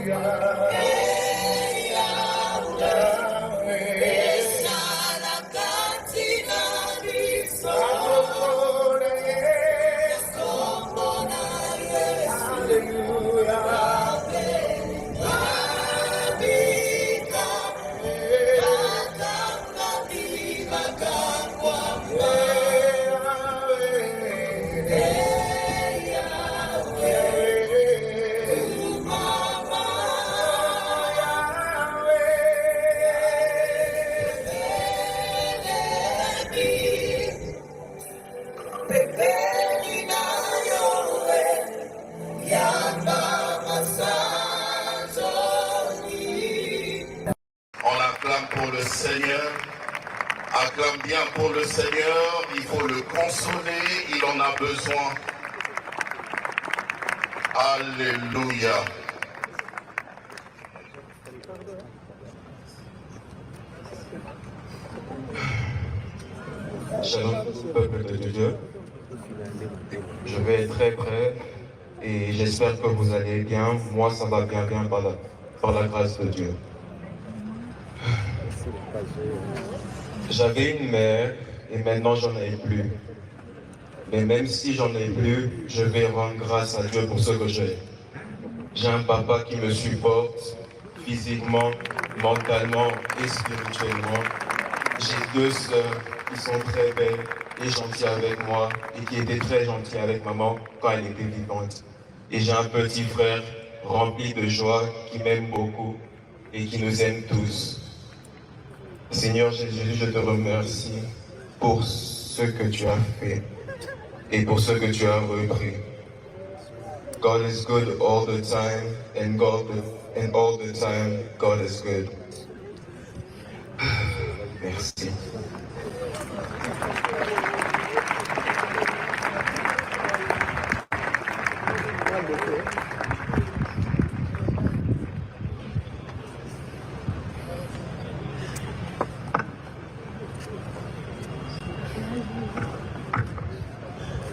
On acclame pour le Seigneur. Acclame bien pour le Seigneur. Il faut le consoler. Il en a besoin. Alléluia. Shalom, peuple de Dieu. Je vais être très bref et j'espère que vous allez bien. Moi, ça va bien par la grâce de Dieu. J'avais une mère et maintenant j'en ai plus. Mais même si j'en ai plus, je vais rendre grâce à Dieu pour ce que j'ai. J'ai un papa qui me supporte physiquement, mentalement et spirituellement. J'ai deux sœurs qui sont très belles et gentilles avec moi et qui étaient très gentilles avec maman quand elle était vivante. Et j'ai un petit frère rempli de joie qui m'aime beaucoup et qui nous aime tous. Seigneur Jésus, je te remercie pour ce que tu as fait et pour ce que tu as repris. God is good all the time and all the time God is good. Merci.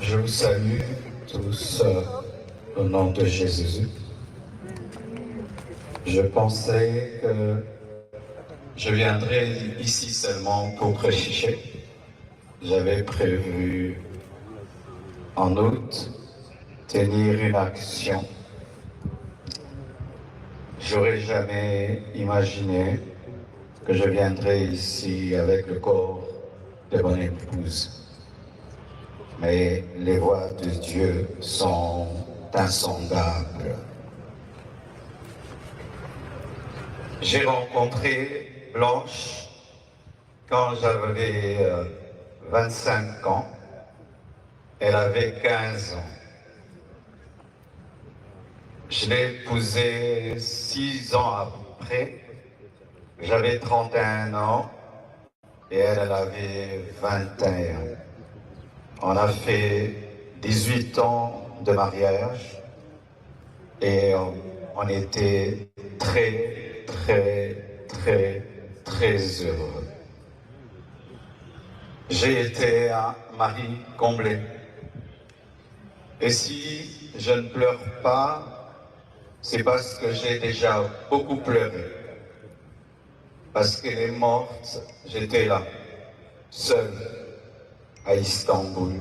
Je vous salue tous au nom de Jésus. Je pensais que je viendrais ici seulement pour prêcher. J'avais prévu en août tenir une action. J'aurais jamais imaginé que je viendrais ici avec le corps de mon épouse. Mais les voies de Dieu sont insondables. J'ai rencontré Blanche quand j'avais 25 ans. Elle avait 15 ans. Je l'ai épousée 6 ans après. J'avais 31 ans et elle avait 21. On a fait 18 ans de mariage et on était très, très, très, très heureux. J'ai été un mari comblé. Et si je ne pleure pas, c'est parce que j'ai déjà beaucoup pleuré. Parce qu'elle est morte, j'étais là, seul, à Istanbul.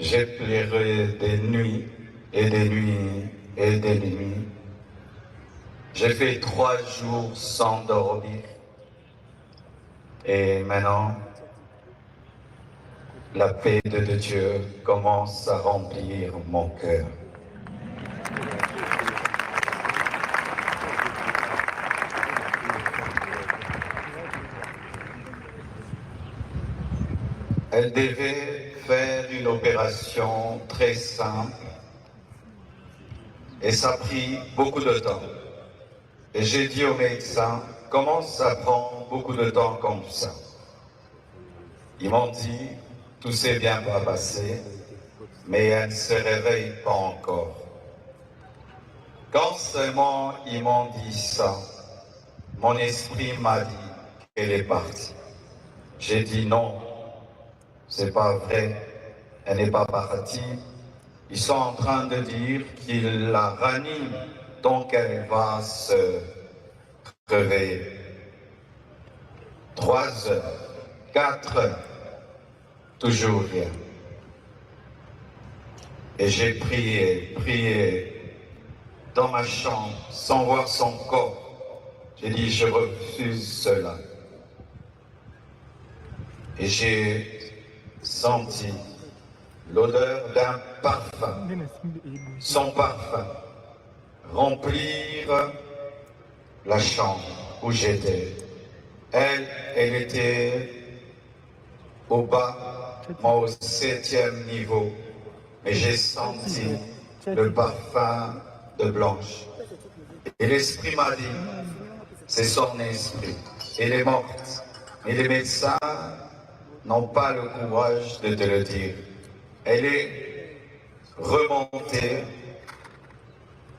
J'ai pleuré des nuits et des nuits et des nuits. J'ai fait 3 jours sans dormir. Et maintenant, la paix de Dieu commence à remplir mon cœur. Elle devait faire une opération très simple et ça a pris beaucoup de temps. Et j'ai dit au médecin, comment ça prend beaucoup de temps comme ça? Ils m'ont dit, tout s'est bien passé, mais elle ne se réveille pas encore. Quand seulement ils m'ont dit ça, mon esprit m'a dit qu'elle est partie. J'ai dit non. C'est pas vrai, elle n'est pas partie. Ils sont en train de dire qu'ils la raniment donc elle va se réveiller. 3 heures, 4 heures, toujours rien. Et j'ai prié dans ma chambre, sans voir son corps. J'ai dit, je refuse cela. Et j'ai senti l'odeur d'un parfum, son parfum, remplir la chambre où j'étais. Elle était au bas, moi au 7e niveau, mais j'ai senti le parfum de Blanche. Et l'esprit m'a dit, c'est son esprit, elle est morte. Et les médecins n'ont pas le courage de te le dire. Elle est remontée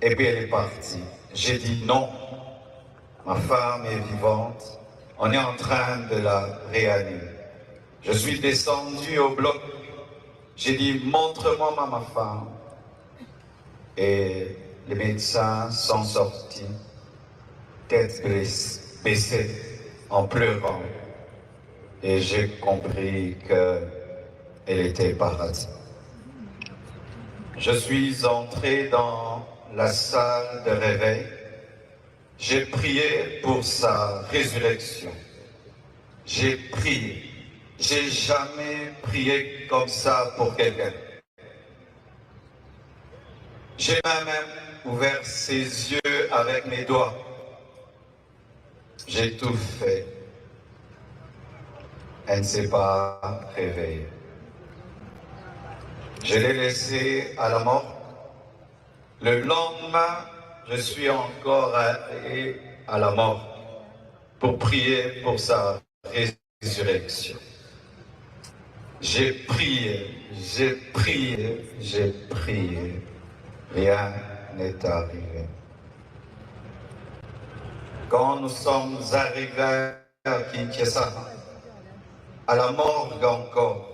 et puis elle est partie. J'ai dit non, ma femme est vivante, on est en train de la réanimer. Je suis descendu au bloc, j'ai dit montre-moi ma femme. Et les médecins sont sortis, tête baissée, en pleurant. Et j'ai compris qu'elle était partie. Je suis entré dans la salle de réveil. J'ai prié pour sa résurrection. J'ai prié. J'ai jamais prié comme ça pour quelqu'un. J'ai même ouvert ses yeux avec mes doigts. J'ai tout fait. Elle ne s'est pas réveillée. Je l'ai laissée à la mort. Le lendemain, je suis encore allé à la mort pour prier pour sa résurrection. J'ai prié, j'ai prié, j'ai prié. Rien n'est arrivé. Quand nous sommes arrivés à Kinshasa, à la morgue encore,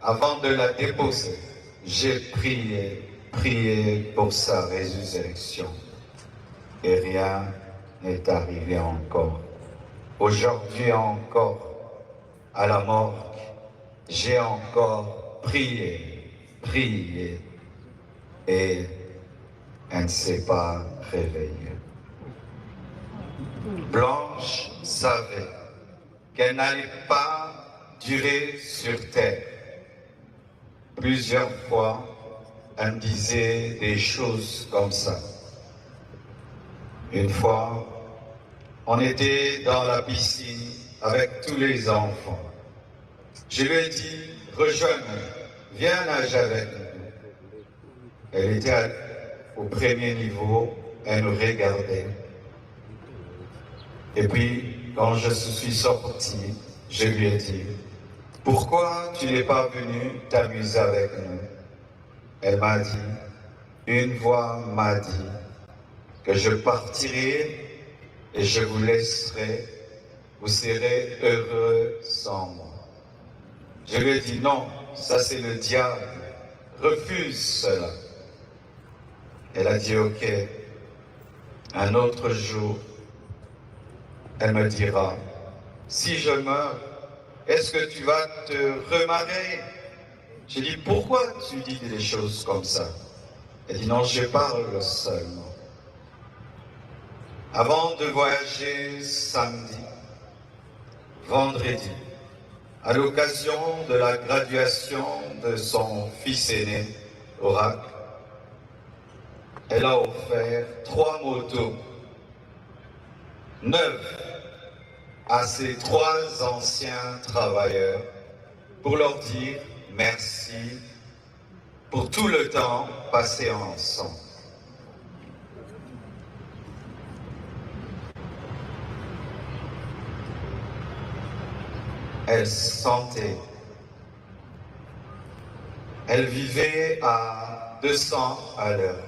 avant de la déposer, j'ai prié pour sa résurrection. Et rien n'est arrivé encore. Aujourd'hui encore, à la morgue, j'ai encore prié, et elle ne s'est pas réveillée. Blanche savait qu'elle n'allait pas durer sur terre. Plusieurs fois, elle me disait des choses comme ça. Une fois, on était dans la piscine avec tous les enfants. Je lui ai dit, rejoins-nous, viens nager avec nous. Elle était au premier niveau, elle nous regardait. Et puis, quand je suis sorti, je lui ai dit, pourquoi tu n'es pas venu t'amuser avec nous? Elle m'a dit, une voix m'a dit que je partirai et je vous laisserai, vous serez heureux sans moi. Je lui ai dit, non, ça c'est le diable, refuse cela. Elle a dit, ok, un autre jour, elle me dira, si je meurs, est-ce que tu vas te remarier? J'ai dit, pourquoi tu dis des choses comme ça? Elle dit, non, je parle seulement. Avant de voyager samedi, vendredi, à l'occasion de la graduation de son fils aîné, Oracle, elle a offert 3 motos neuves à ses 3 anciens travailleurs pour leur dire merci pour tout le temps passé ensemble. Elle sentait, elle vivait à 200 à l'heure.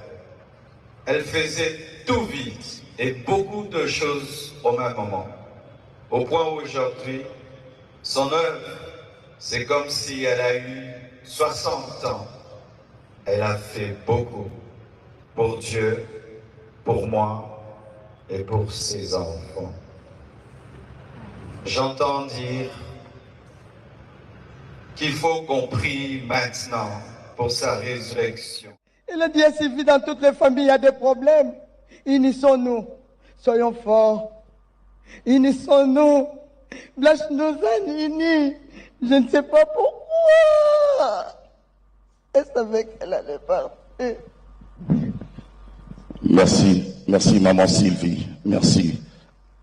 Elle faisait tout vite et beaucoup de choses au même moment. Au point où aujourd'hui, son œuvre, c'est comme si elle a eu 60 ans. Elle a fait beaucoup pour Dieu pour moi et pour ses enfants. J'entends dire qu'il faut qu'on prie maintenant pour sa résurrection. Il a dit ainsi, dans toutes les familles, il y a des problèmes. Unissons-nous, soyons forts. Unissons-nous. Blanche nous a unis. Je ne sais pas pourquoi. Elle savait qu'elle allait partir. Merci, merci maman Sylvie, merci.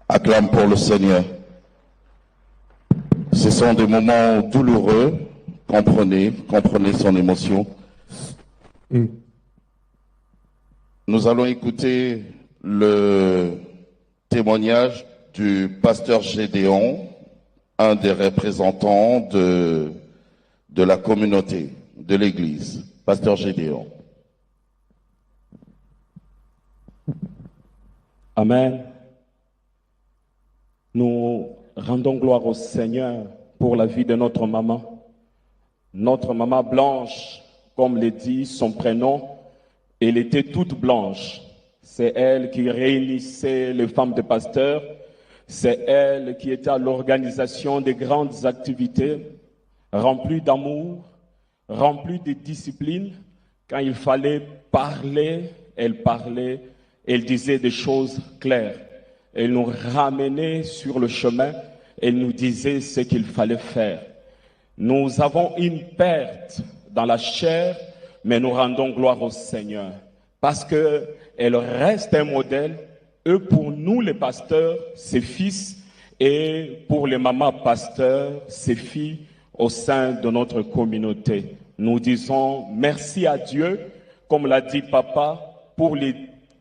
Acclame pour le Seigneur. Ce sont des moments douloureux, comprenez son émotion. Nous allons écouter le témoignage du pasteur Gédéon, un des représentants de la communauté, de l'Église. Pasteur Gédéon. Amen. Nous rendons gloire au Seigneur pour la vie de notre maman. Notre maman Blanche, comme le dit son prénom, elle était toute blanche. C'est elle qui réunissait les femmes de pasteurs. C'est elle qui était à l'organisation des grandes activités, remplies d'amour, remplies de discipline. Quand il fallait parler, elle parlait. Elle disait des choses claires. Elle nous ramenait sur le chemin. Elle nous disait ce qu'il fallait faire. Nous avons une perte dans la chair, mais nous rendons gloire au Seigneur. Parce qu'elle reste un modèle. Eux, pour nous, les pasteurs, ses fils, et pour les mamans pasteurs, ses filles, au sein de notre communauté. Nous disons merci à Dieu, comme l'a dit Papa, pour les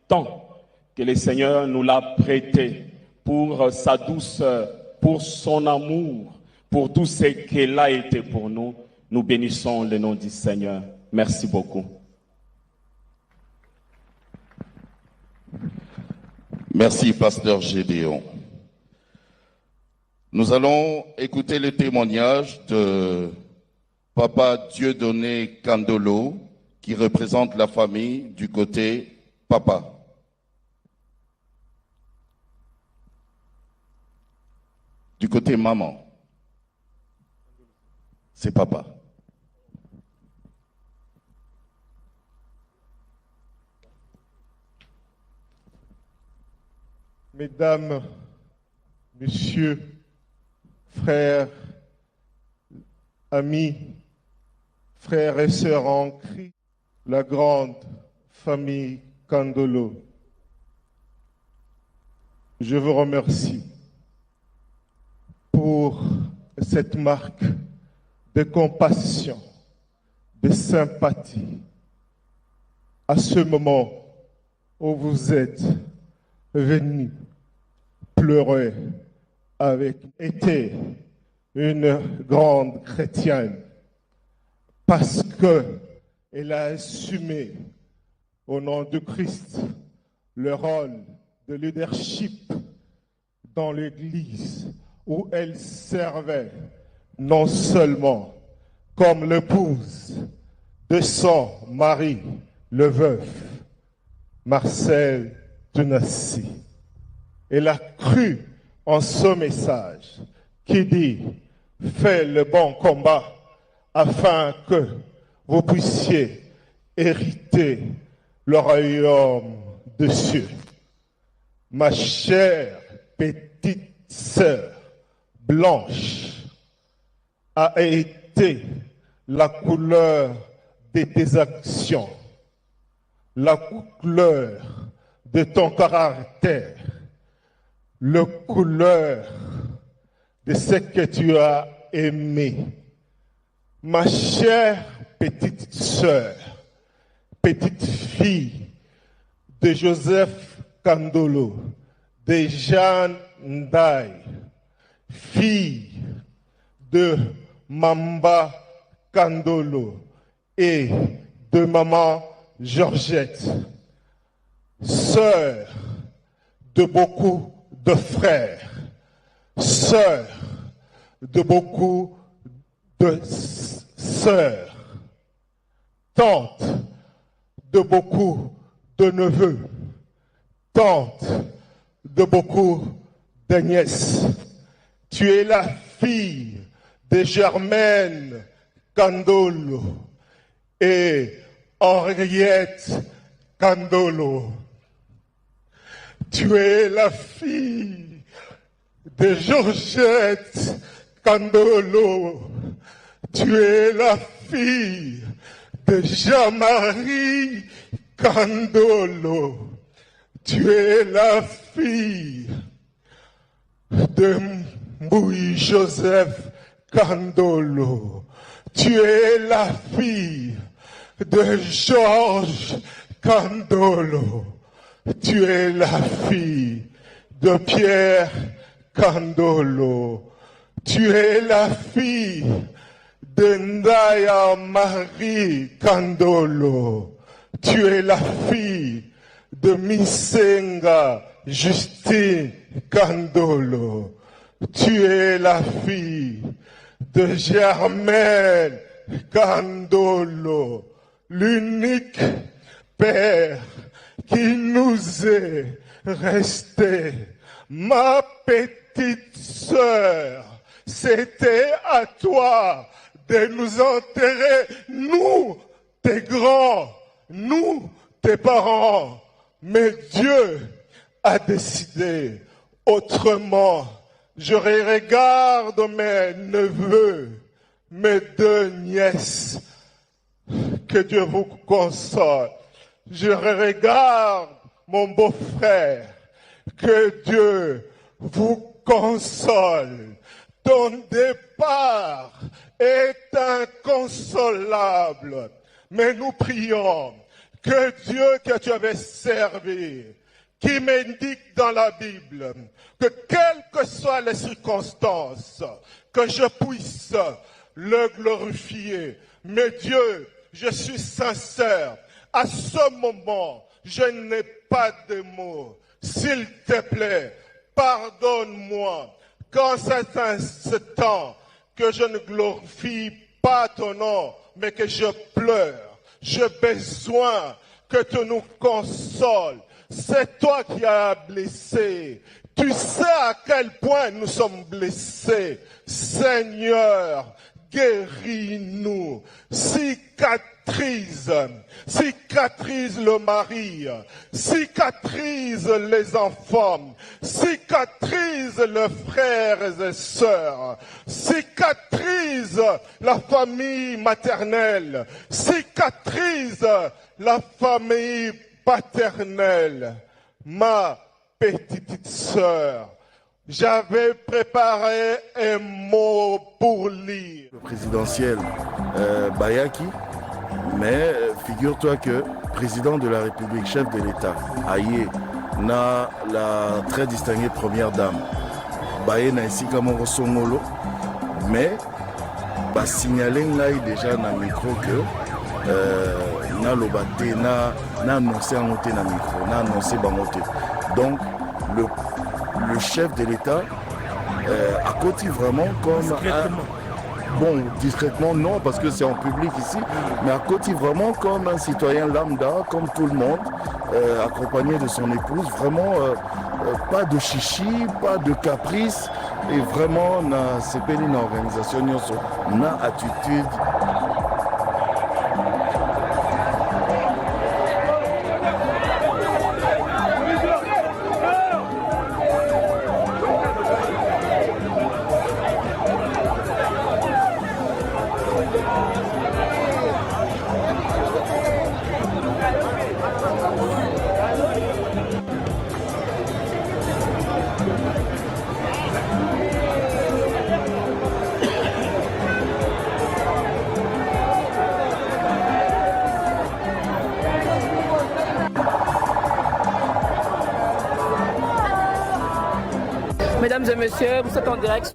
temps que le Seigneur nous l'a prêté, pour sa douceur, pour son amour, pour tout ce qu'elle a été pour nous. Nous bénissons le nom du Seigneur. Merci beaucoup. Merci, pasteur Gédéon. Nous allons écouter le témoignage de Papa Dieudonné Kandolo, qui représente la famille du côté papa. Du côté maman, c'est papa. Mesdames, Messieurs, frères, amis, frères et sœurs en Christ, la grande famille Kandolo, je vous remercie pour cette marque de compassion, de sympathie, à ce moment où vous êtes venus pleurer avec était une grande chrétienne parce qu'elle a assumé au nom de Christ le rôle de leadership dans l'Église où elle servait non seulement comme l'épouse de son mari, le veuf, Marcel Tunassi. Elle a cru en ce message qui dit « Fais le bon combat afin que vous puissiez hériter le royaume des cieux. » Ma chère petite sœur Blanche a été la couleur de tes actions, la couleur de ton caractère, la couleur de ce que tu as aimé. Ma chère petite sœur, petite fille de Joseph Kandolo, de Jeanne Ndaye, fille de Mamba Kandolo et de maman Georgette, sœur de beaucoup de frères, sœur de beaucoup de sœurs, tante de beaucoup de neveux, tante de beaucoup de nièces. Tu es la fille de Germaine Kandolo et Henriette Kandolo. Tu es la fille de Georgette Kandolo. Tu es la fille de Jean-Marie Kandolo. Tu es la fille de Mbouy Joseph Kandolo. Tu es la fille de Georges Kandolo. Tu es la fille de Pierre Kandolo. Tu es la fille de Ndaya Marie Kandolo. Tu es la fille de Misenga Justine Kandolo. Tu es la fille de Germaine Kandolo, l'unique père qui nous est resté. Ma petite sœur, c'était à toi de nous enterrer, nous, tes grands, nous, tes parents. Mais Dieu a décidé autrement. Je regarde mes neveux, mes 2 nièces. Que Dieu vous console. Je regarde mon beau-frère. Que Dieu vous console. Ton départ est inconsolable. Mais nous prions que Dieu que tu avais servi, qui m'indique dans la Bible que quelles que soient les circonstances, que je puisse le glorifier. Mais Dieu, je suis sincère. À ce moment, je n'ai pas de mots. S'il te plaît, pardonne-moi. Quand c'est un temps que je ne glorifie pas ton nom, mais que je pleure, j'ai besoin que tu nous consoles. C'est toi qui as blessé. Tu sais à quel point nous sommes blessés. Seigneur, guéris-nous. Cicatrise le mari, cicatrise les enfants, cicatrise les frères et sœurs, cicatrise la famille maternelle, cicatrise la famille paternelle. Ma petite sœur, j'avais préparé un mot pour lire. Le présidentiel Bayaki, mais figure-toi que président de la République, chef de l'État, Aye, na la très distinguée première dame, Baye na ici comme Songolo, mais bah signalé déjà dans le micro que na lobaté na annoncé en moté na micro, na annoncé bangoté. Donc le chef de l'État a côté vraiment comme bon, discrètement non, parce que c'est en public ici, mais à côté vraiment comme un citoyen lambda, comme tout le monde, accompagné de son épouse, vraiment pas de chichi, pas de caprice, et vraiment, c'est pas une organisation, une attitude. Mesdames et messieurs, vous êtes en direct.